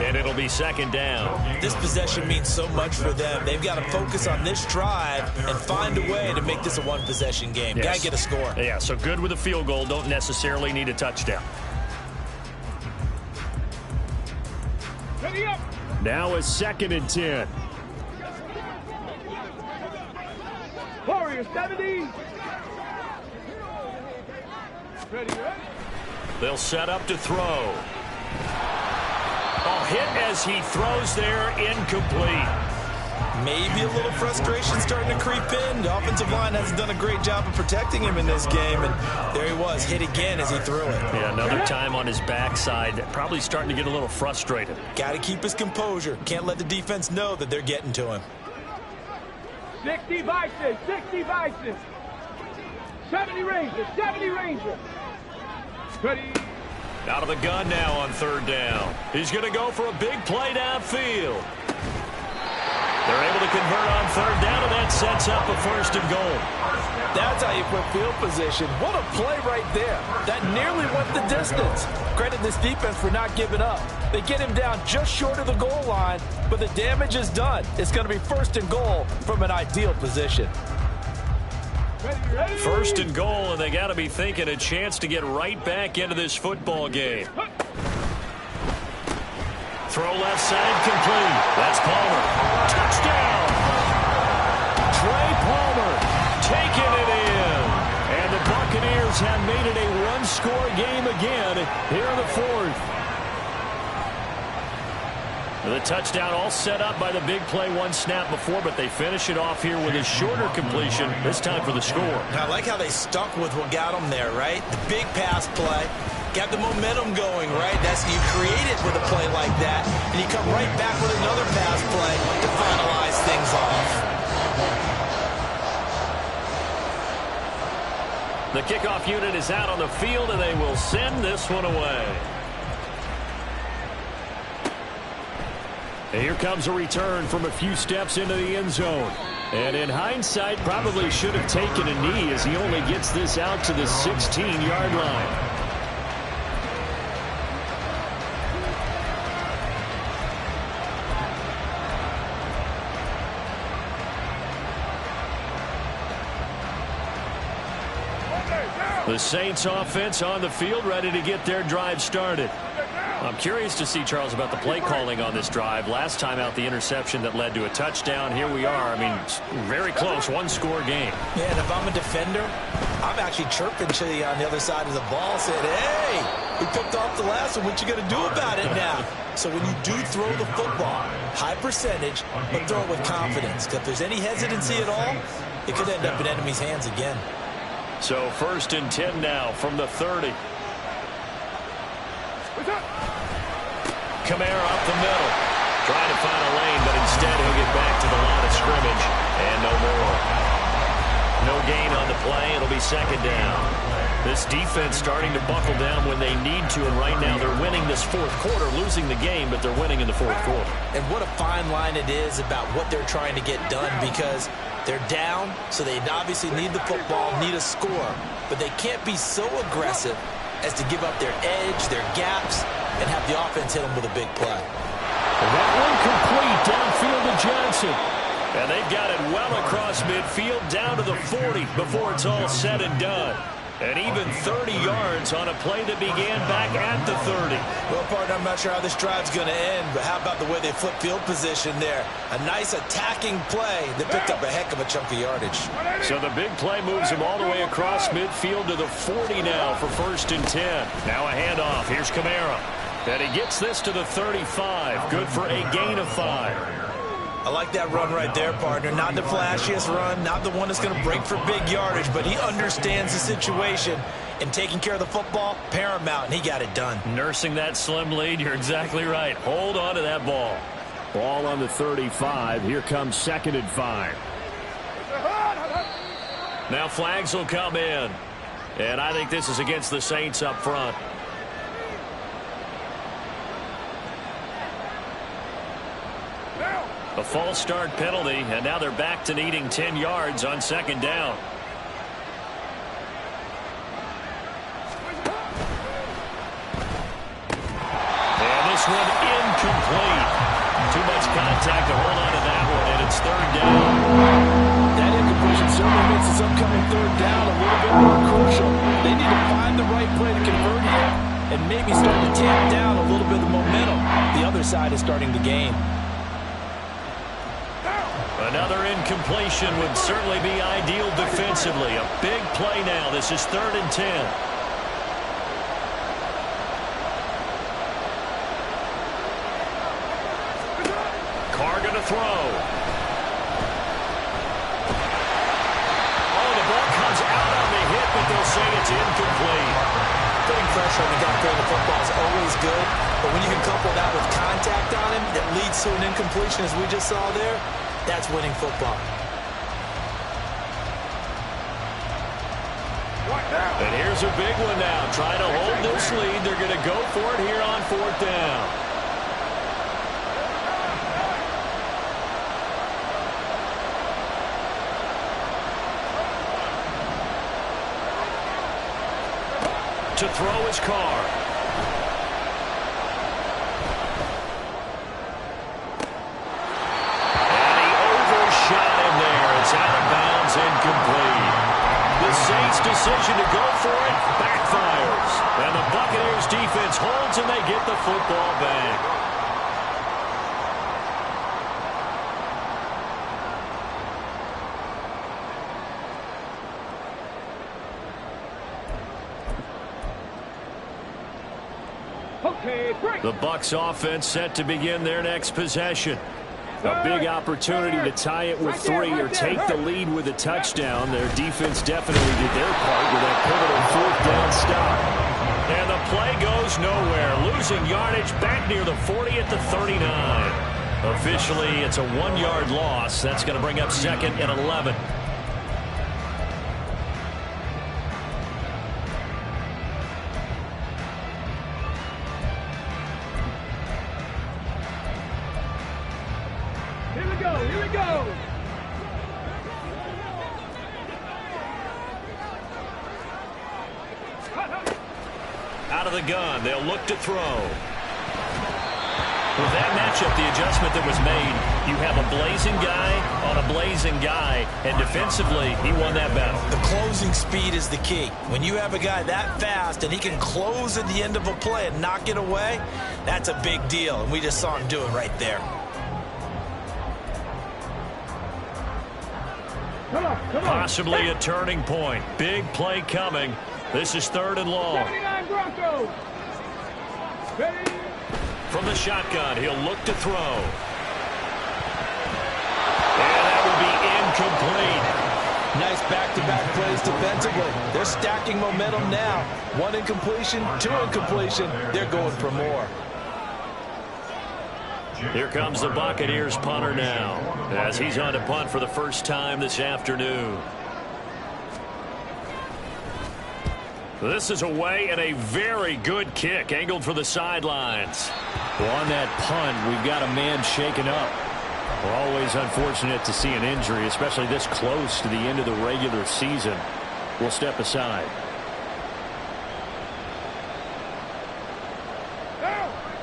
S1: and it'll be 2nd down.
S4: This possession means so much for them. They've got to focus on this drive and find a way to make this a one-possession game.
S1: Yes.
S4: Got to get a score.
S1: Yeah, so good with a field goal. Don't necessarily need a touchdown.
S2: Ready up.
S1: Now a 2nd and 10.
S2: Warriors 70. Ready, ready.
S1: They'll set up to throw. A hit as he throws there, incomplete.
S4: Maybe a little frustration starting to creep in. The offensive line hasn't done a great job of protecting him in this game, and there he was, hit again as he threw it.
S1: Yeah, another time on his backside, probably starting to get a little frustrated.
S4: Got to keep his composure. Can't let the defense know that they're getting to him.
S2: 60 Vices, 60 Vices. 70 Rangers, 70 Rangers. Ready.
S1: Out of the gun now on 3rd down. He's going to go for a big play downfield. They're able to convert on 3rd down, and that sets up a 1st and goal.
S3: That's how you put field position. What a play right there. That nearly went the distance. Credit this defense for not giving up. They get him down just short of the goal line, but the damage is done. It's going to be 1st and goal from an ideal position.
S2: Ready, ready.
S1: 1st and goal, and they got to be thinking a chance to get right back into this football game. Throw left side, complete. That's Palmer. Touchdown! Trey Palmer taking it in. And the Buccaneers have made it a one-score game again here in the 4th. The touchdown all set up by the big play, 1 snap before, but they finish it off here with a shorter completion, this time for the score.
S4: Now, I like how they stuck with what got them there, right? The big pass play. Got the momentum going, right? That's you create it with a play like that, and you come right back with another pass play to finalize things off.
S1: The kickoff unit is out on the field, and they will send this one away. And here comes a return from a few steps into the end zone. And in hindsight, probably should have taken a knee as he only gets this out to the 16-yard line. The Saints offense on the field, ready to get their drive started. I'm curious to see, Charles, about the play calling on this drive. Last time out, the interception that led to a touchdown. Here we are. I mean, very close, one-score game.
S4: Yeah, and if I'm a defender, I'm actually chirping Chili on the other side of the ball, saying, hey, we picked off the last one. What you going to do about it now? So when you do throw the football, high percentage, but throw it with confidence. Because if there's any hesitancy at all, it could end up in enemy's hands again.
S1: So 1st and 10 now from the 30. Kamara up the middle. Trying to find a lane, but instead he'll get back to the line of scrimmage. And no more. No gain on the play. It'll be second down. This defense starting to buckle down when they need to, and right now they're winning this fourth quarter, losing the game, but they're winning in the fourth quarter.
S4: And what a fine line it is about what they're trying to get done, because they're down, so they obviously need the football, need a score, but they can't be so aggressive as to give up their edge, their gaps, and have the offense hit them with a big play.
S1: And that one complete downfield to Johnson. And they've got it well across midfield down to the 40 before it's all said and done. And even 30 yards on a play that began back at the 30.
S4: Well, partner, I'm not sure how this drive's going to end, but how about the way they flip field position there? A nice attacking play that picked up a heck of a chunk of yardage.
S1: So the big play moves him all the way across midfield to the 40 now for 1st and 10. Now a handoff. Here's Kamara. And he gets this to the 35. Good for a gain of 5.
S4: I like that run right there, partner. Not the flashiest run, not the one that's going to break for big yardage, but he understands the situation, and taking care of the football, paramount, and he got it done.
S1: Nursing that slim lead, you're exactly right. Hold on to that ball. Ball on the 35. Here comes 2nd and 5. Now flags will come in, and I think this is against the Saints up front. A false start penalty, and now they're back to needing 10 yards on 2nd down. And this one incomplete. Too much contact to hold on to that one, and it's 3rd down.
S3: That incompletion certainly makes this upcoming 3rd down a little bit more crucial. They need to find the right play to convert here and maybe start to tamp down a little bit of the momentum. The other side is starting to gain.
S1: Another incompletion would certainly be ideal defensively. A big play now. This is 3rd and 10. Carr going to throw. Oh, the ball comes out on the hit, but they'll say it's incomplete.
S4: Putting pressure on the guy throwing the football is always good, but when you can couple that with contact on him that leads to an incompletion, as we just saw there, that's winning football.
S1: And here's a big one now. Trying to hold this lead. They're going to go for it here on 4th down. To throw his Carr. Incomplete. The Saints' decision to go for it backfires. And the Buccaneers defense holds and they get the football back.
S2: Okay, break.
S1: The Bucs offense set to begin their next possession. A big opportunity to tie it with 3 or take the lead with a touchdown. Their defense definitely did their part with that pivotal 4th down stop. And the play goes nowhere. Losing yardage back near the 40 at the 39. Officially, it's a 1-yard loss. That's going to bring up 2nd and 11.
S2: Here we go.
S1: Out of the gun, they'll look to throw. With that matchup, the adjustment that was made, you have a blazing guy on a blazing guy, and defensively, he won that battle.
S4: The closing speed is the key. When you have a guy that fast and he can close at the end of a play and knock it away, that's a big deal, and we just saw him do it right there.
S2: Come on.
S1: Possibly a turning point. Big play coming. This is 3rd and long.
S2: 79 Broncos. Ready.
S1: From the shotgun, he'll look to throw. And that will be incomplete.
S3: Nice back-to-back plays defensively. They're stacking momentum now. 1 incompletion, 2 incompletion. They're going for more.
S1: Here comes the Buccaneers punter now, as he's on to punt for the first time this afternoon. This is away and a very good kick angled for the sidelines. Well, on that punt, we've got a man shaken up. We're always unfortunate to see an injury, especially this close to the end of the regular season. We'll step aside.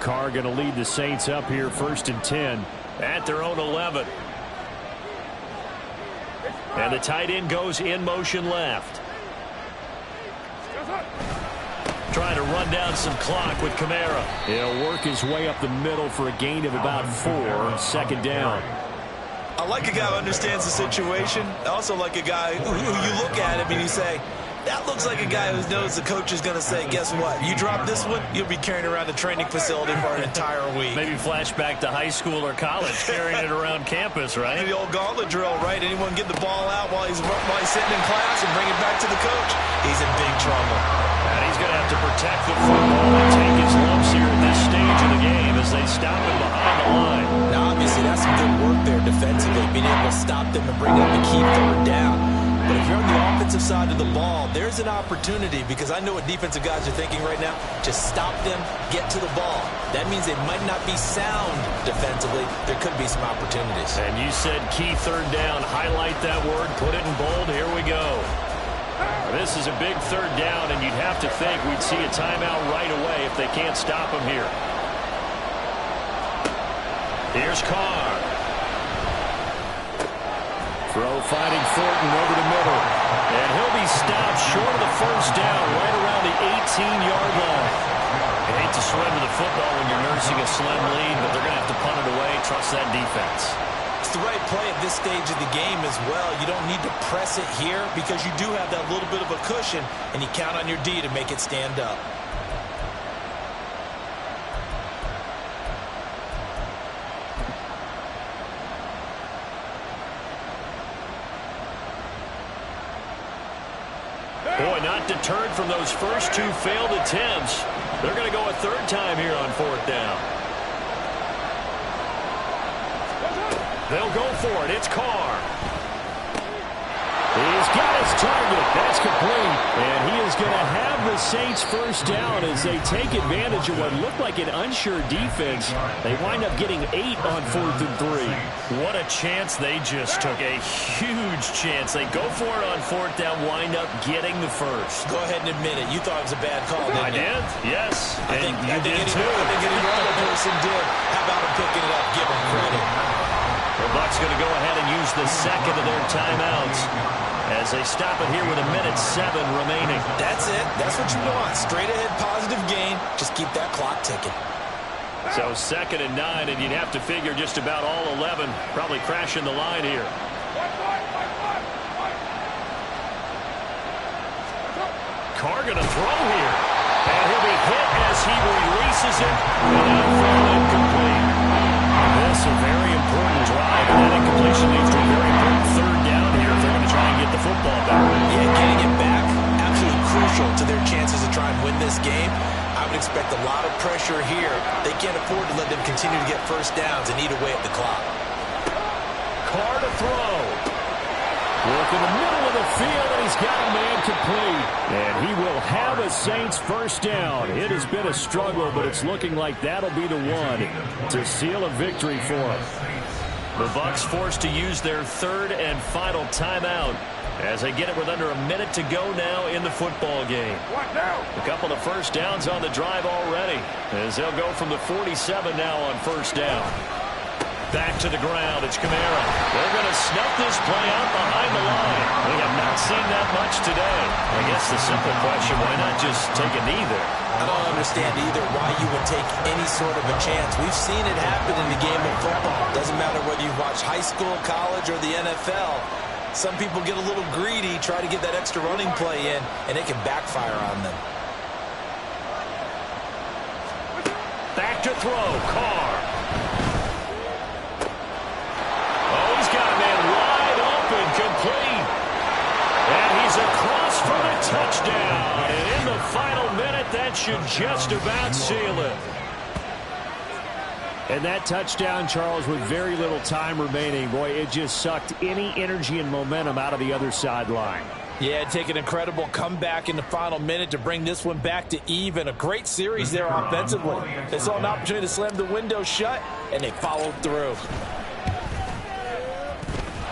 S1: Carr going to lead the Saints up here 1st and 10 at their own 11. And the tight end goes in motion left. Trying to run down some clock with Kamara. He'll work his way up the middle for a gain of about 4. 2nd down.
S4: I like a guy who understands the situation. I also like a guy who you look at him and you say, that looks like a guy who knows the coach is going to say, guess what? You drop this one, you'll be carrying around the training facility for an entire week.
S1: Maybe flashback to high school or college, carrying it around campus, right?
S4: The old gauntlet drill, right? Anyone get the ball out while he's sitting in class and bring it back to the coach? He's in big trouble.
S1: And he's going to have to protect the football and take his lumps here at this stage of the game as they stop him behind the line.
S4: Now, obviously, that's some good work there defensively, being able to stop them and bring up the key 3rd down. But if you're on the offensive side of the ball, there's an opportunity, because I know what defensive guys are thinking right now. Just stop them, get to the ball. That means they might not be sound defensively. There could be some opportunities.
S1: And you said key 3rd down. Highlight that word. Put it in bold. Here we go. This is a big 3rd down, and you'd have to think we'd see a timeout right away if they can't stop him here. Here's Carr. Throw finding Thornton over the middle. And he'll be stopped short of the 1st down right around the 18-yard line. You hate to surrender the football when you're nursing a slim lead, but they're going to have to punt it away. Trust that defense.
S4: It's the right play at this stage of the game as well. You don't need to press it here because you do have that little bit of a cushion, and you count on your D to make it stand up.
S1: Boy, not deterred from those first 2 failed attempts. They're going to go a 3rd time here on 4th down. They'll go for it. It's Carr. He's got his target. That's complete. And he is going to have the Saints 1st down as they take advantage of what looked like an unsure defense. They wind up getting 8 on 4th and 3. What a chance they just took. A huge chance. They go for it on 4th down, wind up getting the 1st.
S4: Go ahead and admit it. You thought it was a bad call, didn't you?
S1: I did, yes.
S4: I think any other person did. How about him picking it up? Give him credit.
S1: The Bucs going to go ahead and use the 2nd of their timeouts as they stop it here with 1:07 remaining.
S4: That's it. That's what you want. Straight ahead positive gain. Just keep that clock ticking.
S1: So 2nd and 9, and you'd have to figure just about all 11 probably crashing the line here. Carr going to throw here. And he'll be hit as he releases it. And outthrown incomplete. This is a very important drive, and that incompletion leads to a very important 3rd down here if they're going to try and get the football back.
S4: Yeah, getting it back, absolutely crucial to their chances to try and win this game. I would expect a lot of pressure here. They can't afford to let them continue to get 1st downs and eat away at the clock.
S1: Carr to throw. Work in the middle of the field, and he's got a man complete. And he will have a Saints 1st down. It has been a struggle, but it's looking like that'll be the one to seal a victory for him. The Bucs forced to use their 3rd and final timeout as they get it with under a minute to go now in the football game. A couple of 1st downs on the drive already as they'll go from the 47 now on 1st down. Back to the ground. It's Kamara. They're going to snuff this play out behind the line. We have not seen that much today. I guess the simple question, why not just take a knee there?
S4: I don't understand either why you would take any sort of a chance. We've seen it happen in the game of football. Doesn't matter whether you watch high school, college, or the NFL. Some people get a little greedy, try to get that extra running play in, and it can backfire on them.
S1: Back to throw. Carr. Oh, he's got a man wide open, complete. And he's across for the touchdown. And in the final minute, that should just about seal it. And that touchdown, Charles, with very little time remaining, boy, it just sucked any energy and momentum out of the other sideline.
S3: Yeah, take an incredible comeback in the final minute to bring this one back to even. A great series there offensively. They saw an opportunity to slam the window shut, and they followed through.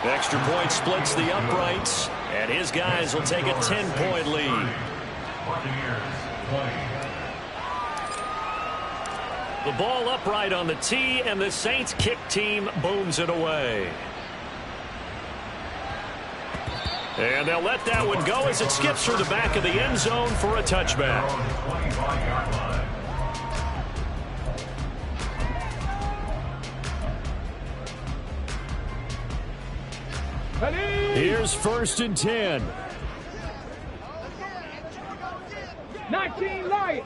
S1: Extra point splits the uprights, and his guys will take a 10-point lead.
S5: Buccaneers 20.
S1: The ball upright on the tee, and the Saints kick team booms it away. And they'll let that one go as it skips through the back of the end zone for a touchback.
S5: 25-yard line.
S1: Here's 1st and 10.
S2: 19 Lions.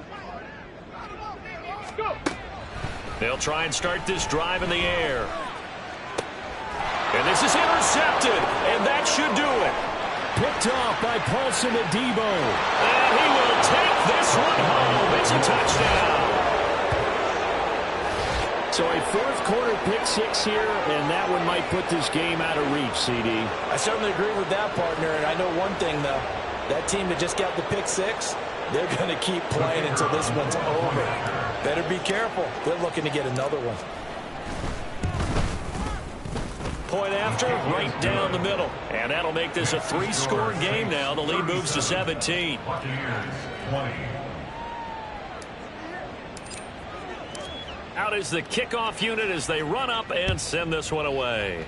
S2: Go.
S1: They'll try and start this drive in the air. And this is intercepted, and that should do it. Picked off by Paulson Adebo. And he will take this one home. It's a touchdown. So a 4th quarter pick 6 here, and that one might put this game out of reach, CD.
S3: I certainly agree with that, partner, and I know one thing, though. That team that just got the pick 6, they're going to keep playing until this one's over. Better be careful. They're looking to get another one.
S1: Point after, right down the middle. And that'll make this a 3-score game now. The lead moves to 17.
S5: Buccaneers 20.
S1: Out is the kickoff unit as they run up and send this one away.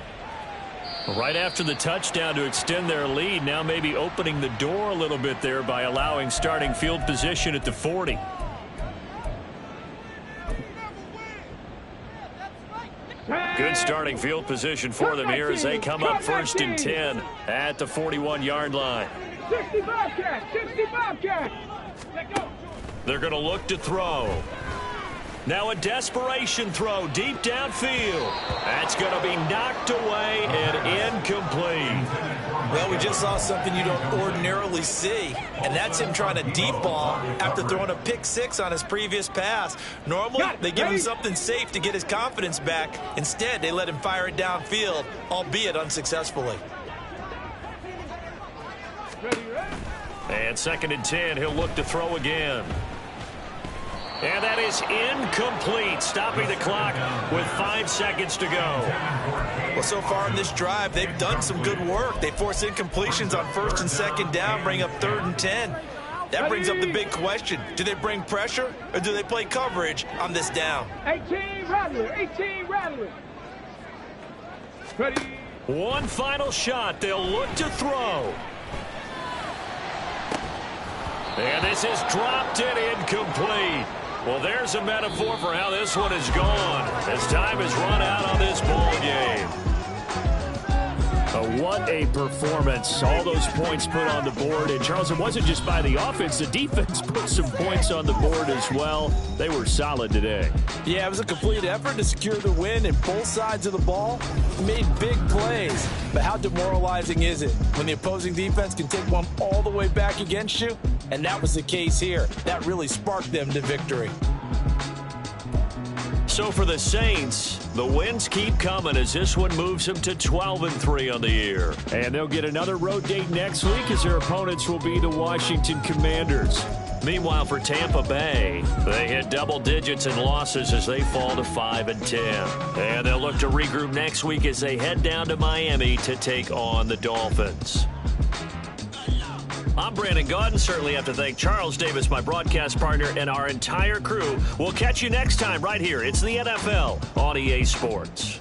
S1: Right after the touchdown to extend their lead, now maybe opening the door a little bit there by allowing starting field position at the 40. Good starting field position for them here as they come up 1st and 10 at the 41-yard line.
S2: 65 cat, 65 cat. Let go.
S1: They're going to look to throw. Now a desperation throw deep downfield. That's going to be knocked away and incomplete.
S4: Well, we just saw something you don't ordinarily see, and that's him trying to deep ball after throwing a pick 6 on his previous pass. Normally, they give him something safe to get his confidence back. Instead, they let him fire it downfield, albeit unsuccessfully.
S1: And 2nd and 10, he'll look to throw again. And that is incomplete, stopping the clock with 5 seconds to go.
S4: Well, so far in this drive, they've done some good work. They force incompletions on 1st and 2nd down, bring up 3rd and 10. That brings up the big question. Do they bring pressure, or do they play coverage on this down?
S2: 18 Rattler, 18 Rattler. Ready.
S1: One final shot. They'll look to throw. And this is dropped and incomplete. Well, there's a metaphor for how this one is gone as time has run out on this ball game. What a performance. All those points put on the board. And, Charles, it wasn't just by the offense. The defense put some points on the board as well. They were solid today.
S3: Yeah, it was a complete effort to secure the win, and both sides of the ball made big plays. But how demoralizing is it when the opposing defense can take one all the way back against you? And that was the case here. That really sparked them to victory.
S1: So for the Saints, the wins keep coming as this one moves them to 12-3 on the year. And they'll get another road date next week as their opponents will be the Washington Commanders. Meanwhile, for Tampa Bay, they hit double digits in losses as they fall to 5-10. And they'll look to regroup next week as they head down to Miami to take on the Dolphins. I'm Brandon Gaudin. Certainly have to thank Charles Davis, my broadcast partner, and our entire crew. We'll catch you next time right here. It's the NFL on EA Sports.